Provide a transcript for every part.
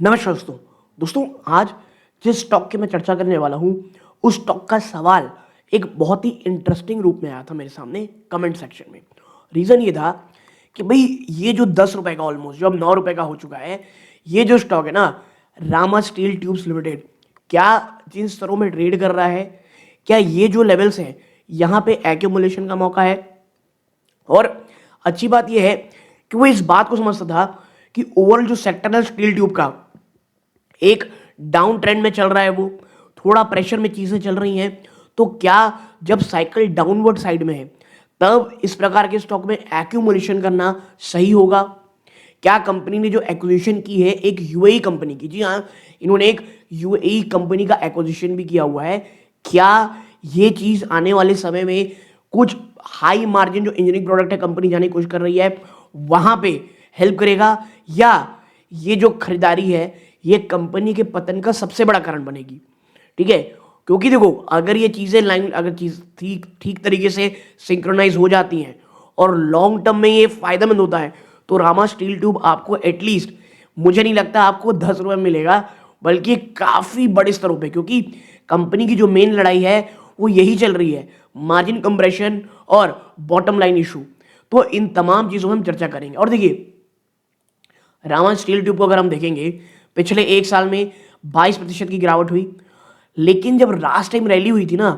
नमस्कार दोस्तों। आज जिस स्टॉक की मैं चर्चा करने वाला हूँ, उस स्टॉक का सवाल एक बहुत ही इंटरेस्टिंग रूप में आया था मेरे सामने कमेंट सेक्शन में। रीज़न ये था कि भई ये जो ₹10 का ऑलमोस्ट जो अब ₹9 का हो चुका है, ये जो स्टॉक है ना, रामा स्टील ट्यूब्स लिमिटेड, क्या जिन स्तरों में ट्रेड कर रहा है, क्या ये जो लेवल्स हैं, यहाँ पे एक्यूमुलेशन का मौका है? और अच्छी बात ये है कि वो इस बात को समझता था कि ओवरऑल जो सेक्टर है स्टील ट्यूब का एक डाउन ट्रेंड में चल रहा है, वो थोड़ा प्रेशर में चीज़ें चल रही हैं। तो क्या जब साइकिल डाउनवर्ड साइड में है, तब इस प्रकार के स्टॉक में एक्यूमुलेशन करना सही होगा? क्या कंपनी ने जो एक्विजिशन की है एक यूएई कंपनी की, जी हाँ, इन्होंने एक यूएई कंपनी का एक्विजिशन भी किया हुआ है, क्या ये चीज़ आने वाले समय में कुछ हाई मार्जिन जो इंजीनियरिंग प्रोडक्ट है कंपनी जाने की कोशिश कर रही है, वहाँ पे हेल्प करेगा, या ये जो खरीदारी है ये कंपनी के पतन का सबसे बड़ा कारण बनेगी? ठीक है, क्योंकि देखो, अगर ये चीज़ें लाइन अगर चीज़ ठीक ठीक तरीके से सिंक्रोनाइज हो जाती हैं और लॉन्ग टर्म में ये फायदेमंद होता है, तो रामा स्टील ट्यूब आपको एटलीस्ट, मुझे नहीं लगता आपको ₹10 में मिलेगा, बल्कि काफ़ी बड़े स्तरों पे, क्योंकि कंपनी की जो मेन लड़ाई है वो यही चल रही है, मार्जिन कंप्रेशन और बॉटम लाइन इशू। तो इन तमाम चीज़ों में हम चर्चा करेंगे। और देखिए, रामा स्टील ट्यूब को अगर हम देखेंगे, पिछले 1 साल में 22% की गिरावट हुई, लेकिन जब लास्ट टाइम रैली हुई थी ना,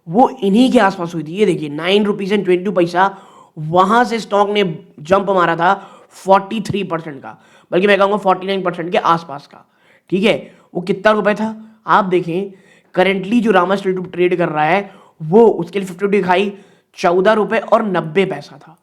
वो इन्हीं के आसपास हुई थी। ये देखिए ₹9.22, वहां से स्टॉक ने जंप मारा था 43% का, बल्कि मैं कहूँगा 49% के आसपास का। ठीक है, वो कितना रुपए था आप देखें, करेंटली जो रामा स्टील ट्यूब ट्रेड कर रहा है वो उसके लिए 50 दिखाई ₹14.90 था।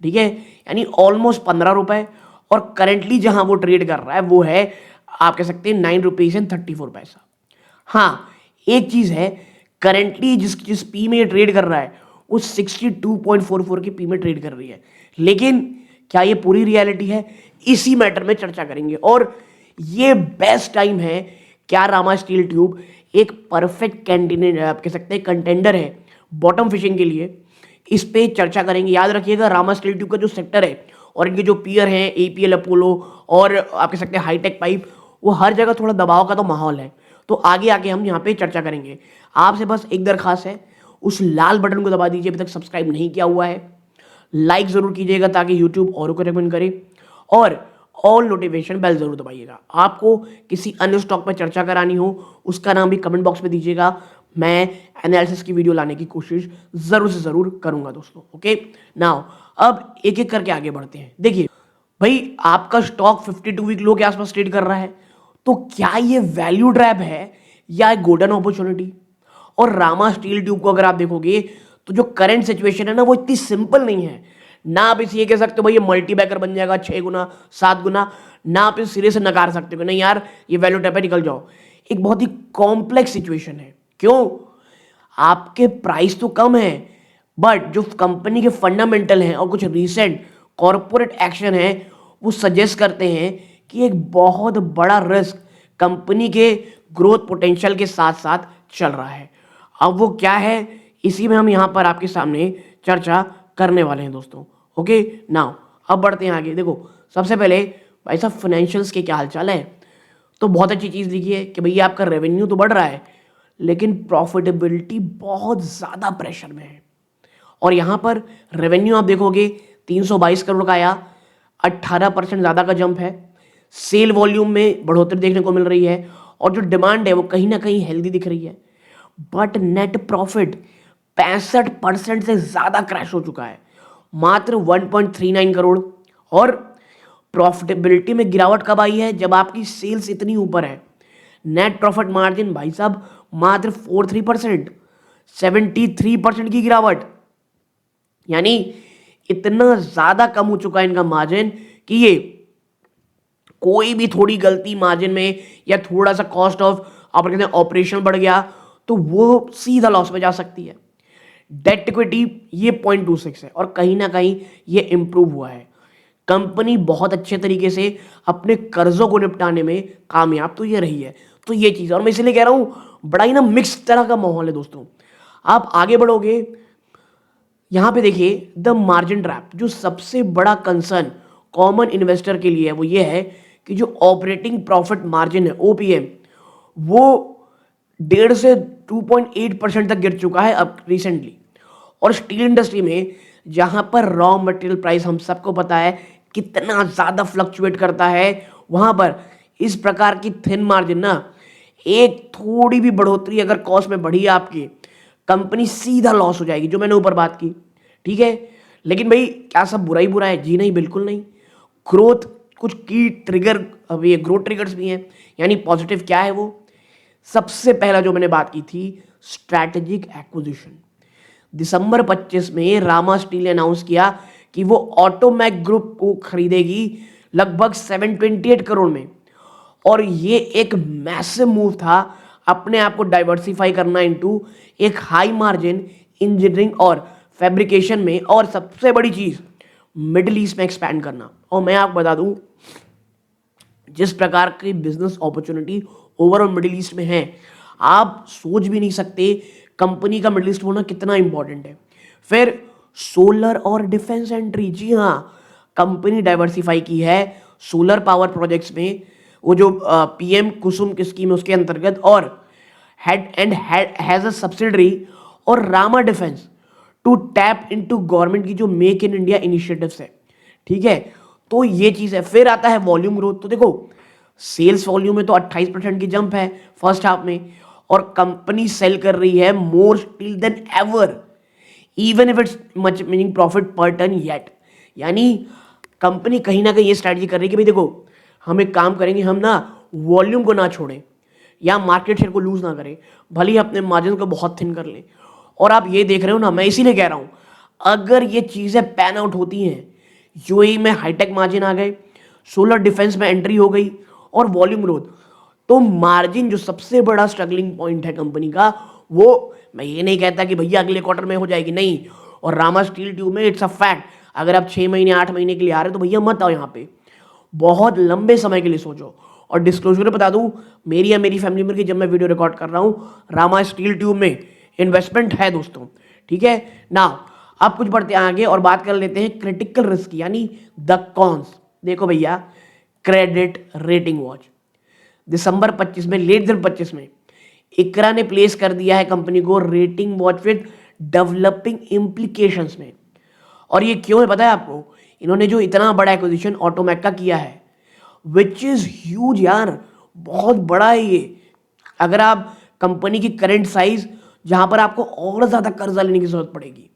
ठीक है, यानी ऑलमोस्ट ₹15। और करेंटली जहां वो ट्रेड कर रहा है वो है, आप कह सकते हैं, ₹9.34। हाँ, एक चीज है, करेंटली जिस पी में ये ट्रेड कर रहा है वो 62.44 की पी में ट्रेड कर रही है, लेकिन क्या ये पूरी रियलिटी है? इसी मैटर में चर्चा करेंगे। और ये बेस्ट टाइम है, क्या रामा स्टील ट्यूब एक परफेक्ट कैंडिडेट, आप कह सकते हैं कंटेंडर है बॉटम फिशिंग के लिए? इस पे चर्चा करेंगे। याद रखिएगा, रामा स्टील ट्यूब का जो सेक्टर है और इनके जो पीयर हैं एपीएल अपोलो और आप कह सकते हैं हाईटेक पाइप, वो हर जगह थोड़ा दबाव का तो माहौल है। तो आगे आके हम यहाँ पे चर्चा करेंगे। आपसे बस एक दरखास्त है, उस लाल बटन को दबा दीजिए, अभी तक सब्सक्राइब नहीं किया हुआ है, लाइक जरूर कीजिएगा ताकि यूट्यूब औरों को रिकमेंड करे, और ऑल नोटिफिकेशन बेल जरूर दबाइएगा। आपको किसी अन्य स्टॉक पर चर्चा करानी हो, उसका नाम भी कमेंट बॉक्स में दीजिएगा, मैं एनालिसिस की वीडियो लाने की कोशिश जरूर से जरूर करूंगा दोस्तों। ओके, नाउ अब एक एक करके आगे बढ़ते हैं। देखिए भाई, आपका स्टॉक 52 वीक लो के आसपास ट्रेड कर रहा है, तो क्या ये वैल्यू ट्रैप है या एक गोल्डन अपॉर्चुनिटी? और रामा स्टील ट्यूब को अगर आप देखोगे, तो जो करंट सिचुएशन है ना, वो इतनी सिंपल नहीं है। ना आप इसे ये कह सकते हो भाई ये मल्टी बैकर बन जाएगा 6 गुना 7 गुना, ना आप इस सिरे से नकार सकते हो नहीं यार ये वैल्यू ट्रैप है, निकल जाओ। एक बहुत ही कॉम्प्लेक्स सिचुएशन है। क्यों? आपके प्राइस तो कम है, बट जो कंपनी के फंडामेंटल हैं और कुछ रीसेंट कॉरपोरेट एक्शन है, वो सजेस्ट करते हैं कि एक बहुत बड़ा रिस्क कंपनी के ग्रोथ पोटेंशियल के साथ साथ चल रहा है। अब वो क्या है, इसी में हम यहाँ पर आपके सामने चर्चा करने वाले हैं दोस्तों। ओके, नाउ अब बढ़ते हैं आगे। देखो, सबसे पहले भाई साहब, फाइनेंशियल्स के क्या हालचाल है? तो बहुत अच्छी चीज़ लिखी है कि भैया आपका रेवेन्यू तो बढ़ रहा है, लेकिन प्रॉफिटेबिलिटी बहुत ज़्यादा प्रेशर में है। और यहाँ पर रेवेन्यू आप देखोगे 322 करोड़ का आया, 18% ज़्यादा का जंप है। सेल वॉल्यूम में बढ़ोतरी देखने को मिल रही है, और जो डिमांड है वो कहीं ना कहीं हेल्दी दिख रही है। बट नेट प्रॉफिट 65% से ज़्यादा क्रैश हो चुका है, मात्र 1.39 करोड़। और प्रॉफिटेबिलिटी में गिरावट कब आई है? जब आपकी सेल्स इतनी ऊपर है। नेट प्रॉफिट मार्जिन भाई साहब मात्र 43%, 73% की गिरावट, यानी इतना ज्यादा कम हो चुका है इनका मार्जिन कि ये कोई भी थोड़ी गलती मार्जिन में या थोड़ा सा कॉस्ट ऑफ आप कहते हैं ऑपरेशन बढ़ गया, तो वो सीधा लॉस में जा सकती है। डेट इक्विटी ये 0.26 है, और कहीं ना कहीं ये इंप्रूव हुआ है। कंपनी बहुत अच्छे तरीके से अपने कर्जों को निपटाने में कामयाब तो ये रही है। तो ये चीज़, और मैं इसलिए कह रहा हूं, बड़ा ही ना मिक्स तरह का माहौल है दोस्तों। आप आगे बढ़ोगे, यहां पे देखिए द मार्जिन ट्रैप, जो सबसे बड़ा कंसर्न कॉमन इन्वेस्टर के लिए है, वो ये है कि जो ऑपरेटिंग प्रॉफिट मार्जिन है ओपीएम वो 1.5 से 2.8% तक गिर चुका है अब रिसेंटली। और स्टील इंडस्ट्री में जहां पर रॉ मटेरियल प्राइस हम सबको पता है कितना ज़्यादा फ्लक्चुएट करता है, वहां पर इस प्रकार की थिन मार्जिन ना, एक थोड़ी भी बढ़ोतरी अगर कॉस्ट में बढ़ी आपकी, कंपनी सीधा लॉस हो जाएगी, जो मैंने ऊपर बात की। ठीक है, लेकिन भाई क्या सब बुरा ही बुरा है? जी नहीं, बिल्कुल नहीं। ग्रोथ कुछ की ट्रिगर, अब ये ग्रोथ ट्रिगर्स भी हैं, यानी पॉजिटिव क्या है वो? सबसे पहला जो मैंने बात की थी, स्ट्रैटेजिक एक्विजिशन। दिसंबर 25 में रामा स्टील ने अनाउंस किया कि वो ऑटोमैक ग्रुप को खरीदेगी लगभग 728 करोड़ में। और ये एक मैसिव मूव था, अपने आप को डाइवर्सिफाई करना इनटू एक हाई मार्जिन इंजीनियरिंग और फैब्रिकेशन में, और सबसे बड़ी चीज मिडिल ईस्ट में एक्सपैंड करना। और मैं आपको बता दूं, जिस प्रकार की business opportunity overall middle east में है, आप सोच भी नहीं सकते कंपनी का मिडिल ईस्ट होना कितना इंपॉर्टेंट है। फिर सोलर और डिफेंस एंट्री, जी हाँ, कंपनी डाइवर्सिफाई की है सोलर पावर प्रोजेक्ट्स में, वो जो पीएम कुसुम की स्कीम है उसके अंतर्गत, और हैज अ सब्सिडरी और Rama defence to tap into government की जो मेक इन इंडिया इनिशिएटिव्स है। ठीक है, तो ये चीज है। फिर आता है वॉल्यूम ग्रोथ। तो देखो, सेल्स वॉल्यूम में तो 28% की जंप है फर्स्ट हाफ में, और कंपनी सेल कर रही है more steel than ever, even if it's much meaning profit per ton yet. यानी कंपनी कहीं ना कहीं ये स्ट्रैटेजी कर रही है कि भाई देखो, हम एक काम करेंगे, हम ना वॉल्यूम को ना छोड़ें या मार्केट शेयर को लूज ना करें, भले ही अपने मार्जिन को बहुत थिन कर लें। और आप ये देख रहे हो ना, मैं इसीलिए कह रहा हूं, अगर ये चीजें पैन आउट होती हैं, यूएई में हाईटेक मार्जिन आ गए, सोलर डिफेंस में एंट्री हो गई और वॉल्यूम ग्रोथ, तो मार्जिन जो सबसे बड़ा स्ट्रगलिंग पॉइंट है कंपनी का, वो मैं ये नहीं कहता कि भैया अगले क्वार्टर में हो जाएगी, नहीं। और रामा स्टील ट्यूब में इट्स अ फैक्ट, अगर आप 6 महीने 8 महीने के लिए आ रहे हो तो भैया मत आओ यहाँ पे, बहुत लंबे समय के लिए सोचो। और डिस्क्लोजर बता दूं, मेरी या मेरी फैमिली मेंबर की जब मैं वीडियो रिकॉर्ड कर रहा हूं, रामा स्टील ट्यूब में इन्वेस्टमेंट है दोस्तों। ठीक है ना, अब कुछ बढ़ते आगे और बात कर लेते हैं क्रिटिकल रिस्क यानी द कॉन्स। देखो भैया, क्रेडिट रेटिंग वॉच दिसंबर 25 में, लेट दिन 25 में इकरा ने प्लेस कर दिया है कंपनी को rating watch with developing implications में। और ये क्यों है पता है आपको? इन्होंने जो इतना बड़ा एक्विजिशन ऑटोमैक का किया है, विच इज ह्यूज यार, बहुत बड़ा है ये। अगर आप कंपनी की करंट साइज, जहां पर आपको और ज्यादा कर्जा लेने की जरूरत पड़ेगी।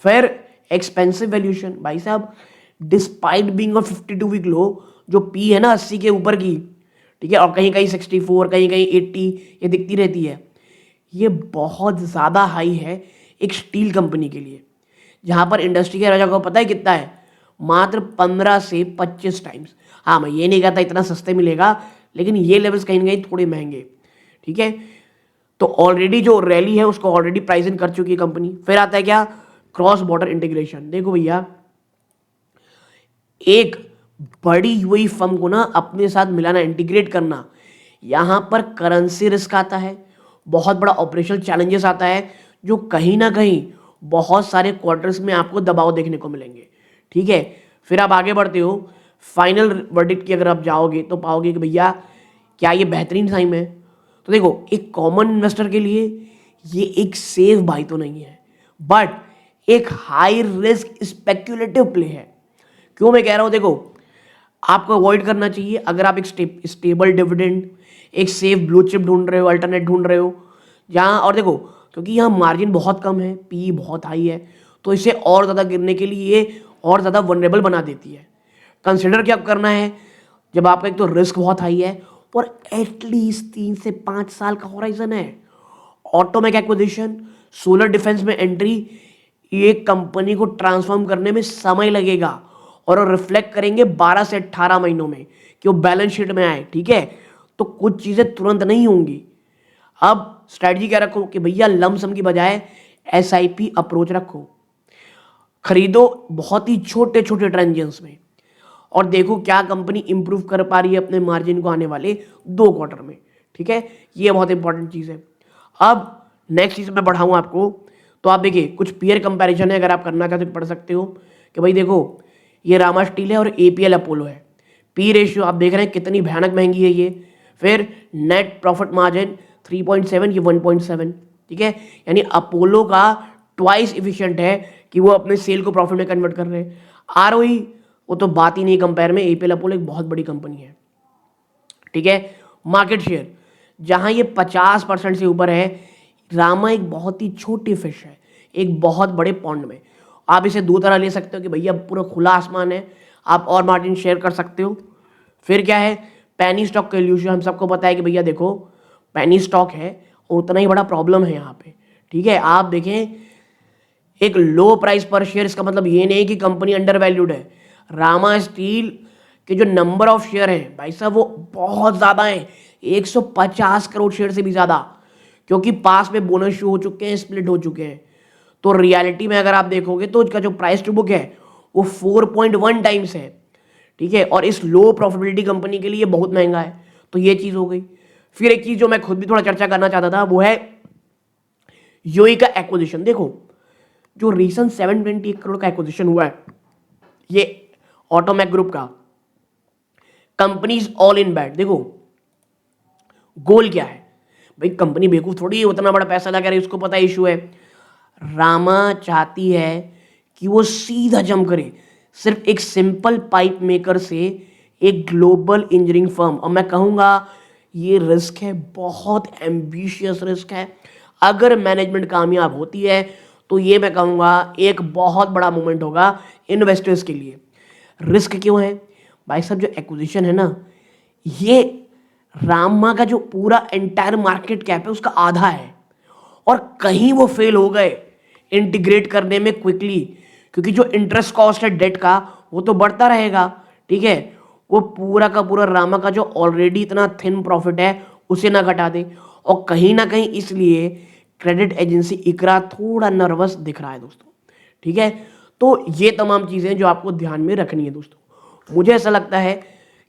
फिर एक्सपेंसिव वैल्यूएशन, भाई साहब, despite being a 52 week low, जो पी है ना 80 के ऊपर की, ठीक है, और कहीं कहीं 64, कहीं कहीं 80 ये दिखती रहती है, ये बहुत ज़्यादा हाई है एक स्टील कंपनी के लिए, जहां पर इंडस्ट्री के राजा को पता है कितना है, मात्र 15 से 25 टाइम्स। हाँ, मैं ये नहीं कहता इतना सस्ते मिलेगा, लेकिन ये लेवल्स कहीं ना कहीं थोड़े महंगे। ठीक है, तो ऑलरेडी जो रैली है उसको ऑलरेडी प्राइस इन कर चुकी है कंपनी। फिर आता है क्या? Cross border integration. देखो भैया, एक बड़ी यूएई फर्म को ना अपने साथ मिलाना, इंटीग्रेट करना, यहां पर करेंसी रिस्क आता है, बहुत बड़ा ऑपरेशनल चैलेंजेस आता है, जो कहीं ना कहीं बहुत सारे क्वार्टर्स में आपको दबाव देखने को मिलेंगे। ठीक है, फिर आप आगे बढ़ते हो, फाइनल वर्डिक्ट की अगर आप जाओगे तो पाओगे कि भैया क्या ये बेहतरीन टाइम है? तो देखो, एक कॉमन इन्वेस्टर के लिए ये एक सेफ बाई तो नहीं है, बट एक हाई रिस्क स्पेक्युलेटिव प्ले है। क्यों मैं कह रहा हूं? देखो, आपको अवॉइड करना चाहिए अगर आप एक स्टेबल डिविडेंड, एक सेफ ब्लू चिप ढूंढ रहे हो, अल्टरनेट ढूंढ रहे हो जहां, और देखो क्योंकि यहाँ मार्जिन बहुत कम है, पी बहुत हाई है, तो इसे और ज़्यादा गिरने के लिए ये और ज़्यादा वनरेबल बना देती है। कंसिडर क्या करना है, जब आपका एक तो रिस्क बहुत हाई है और एटलीस्ट 3 से 5 साल का होराइजन है, ऑटोमैक एक्विजिशन, सोलर डिफेंस में एंट्री, ये कंपनी को ट्रांसफॉर्म करने में समय लगेगा और रिफ्लेक्ट करेंगे 12 से 18 महीनों में कि वो बैलेंस शीट में आए। ठीक है, तो कुछ चीजें तुरंत नहीं होंगी। अब स्ट्रैटेजी क्या रखो कि भैया लमसम की बजाय एसआईपी अप्रोच रखो, खरीदो बहुत ही छोटे छोटे ट्रांजेक्शंस में, और देखो क्या कंपनी इंप्रूव कर पा रही है अपने मार्जिन को आने वाले 2 क्वार्टर में। ठीक है, ये बहुत इंपॉर्टेंट चीज़ है। अब नेक्स्ट चीज़ मैं बढ़ाऊँ आपको, तो आप देखिए कुछ पीयर कंपैरिजन है, अगर आप करना चाहते तो पढ़ सकते हो कि भाई देखो, ये रामा स्टील है और एपीएल अपोलो है। पी रेशियो आप देख रहे हैं कितनी भयानक महंगी है ये। फिर नेट प्रॉफिट मार्जिन 3.7, ये 1.7, ठीक है। यानी अपोलो का ट्वाइस इफिशिएंट है कि वो अपने सेल को प्रॉफिट में कन्वर्ट कर रहे हैं। आरओई वो तो बात ही नहीं कंपेयर में, एपीएल अपोलो एक बहुत बड़ी कंपनी है, ठीक है। मार्केट शेयर जहां ये 50% से ऊपर है, रामा एक बहुत ही छोटी फिश है एक बहुत बड़े पॉन्ड में। आप इसे दो तरह ले सकते हो कि भैया पूरा खुला आसमान है, आप और मार्जिन शेयर कर सकते हो। फिर क्या है, पैनी स्टॉक का इल्यूशन, हम सबको पता है कि भैया देखो पैनी स्टॉक है और उतना ही बड़ा प्रॉब्लम है यहाँ पे, ठीक है। आप देखें एक लो प्राइस पर शेयर, इसका मतलब ये नहीं कि कंपनी अंडर वैल्यूड है। रामा स्टील के जो नंबर ऑफ शेयर हैं भाई साहब वो बहुत ज़्यादा हैं, 150 करोड़ शेयर से भी ज़्यादा, क्योंकि पास में बोनस शो हो चुके हैं, स्प्लिट हो चुके हैं। तो रियलिटी में अगर आप देखोगे तो उसका जो प्राइस टू बुक है वो 4.1 टाइम्स है, ठीक है। और इस लो प्रॉफिटेबिलिटी कंपनी के लिए बहुत महंगा है, तो ये चीज़ हो गई। फिर एक चीज़ जो मैं खुद भी थोड़ा चर्चा करना चाहता था वो है योई का एक्विजिशन। देखो जो रिसेंट 728 करोड़ का एक्विजिशन हुआ है ये ऑटोमैक ग्रुप का, कंपनीज ऑल इन बैट। देखो गोल क्या है भाई, कंपनी बेवकूफ थोड़ी है, उतना बड़ा पैसा लगा रही है, उसको पता इशू है। रामा चाहती है कि वो सीधा जंप करे सिर्फ एक सिंपल पाइप मेकर से एक ग्लोबल इंजीनियरिंग फर्म। और मैं कहूँगा ये रिस्क है, बहुत एम्बिशियस रिस्क है। अगर मैनेजमेंट कामयाब होती है तो ये मैं कहूँगा एक बहुत बड़ा मूवमेंट होगा इन्वेस्टर्स के लिए। रिस्क क्यों है भाई साहब, जो एक्विजिशन है ना, ये रामा का जो पूरा एंटायर मार्केट कैप है उसका आधा है, और कहीं वो फेल हो गए इंटीग्रेट करने में क्विकली, क्योंकि जो इंटरेस्ट कॉस्ट है डेट का वो तो बढ़ता रहेगा, ठीक है। वो पूरा का पूरा रामा का जो ऑलरेडी इतना थिन प्रॉफिट है उसे ना घटा दे, और कहीं ना कहीं इसलिए क्रेडिट एजेंसी इकरा थोड़ा नर्वस दिख रहा है दोस्तों, ठीक है। तो ये तमाम चीज़ें जो आपको ध्यान में रखनी है दोस्तों। मुझे ऐसा लगता है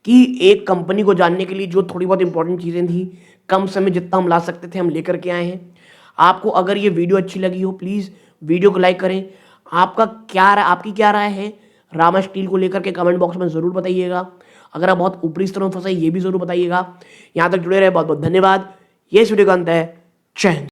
कि एक कंपनी को जानने के लिए जो थोड़ी बहुत इंपॉर्टेंट चीज़ें थी, कम समय जितना हम ला सकते थे हम लेकर के आए हैं। आपको अगर ये वीडियो अच्छी लगी हो प्लीज़ वीडियो को लाइक करें। आपकी क्या राय है रामा स्टील को लेकर के कमेंट बॉक्स में ज़रूर बताइएगा। अगर आप बहुत ऊपरी स्तरों में फंसे ये भी ज़रूर बताइएगा। यहाँ तक जुड़े रहे बहुत बहुत धन्यवाद। ये इस वीडियो का अंत है। जय हिंद।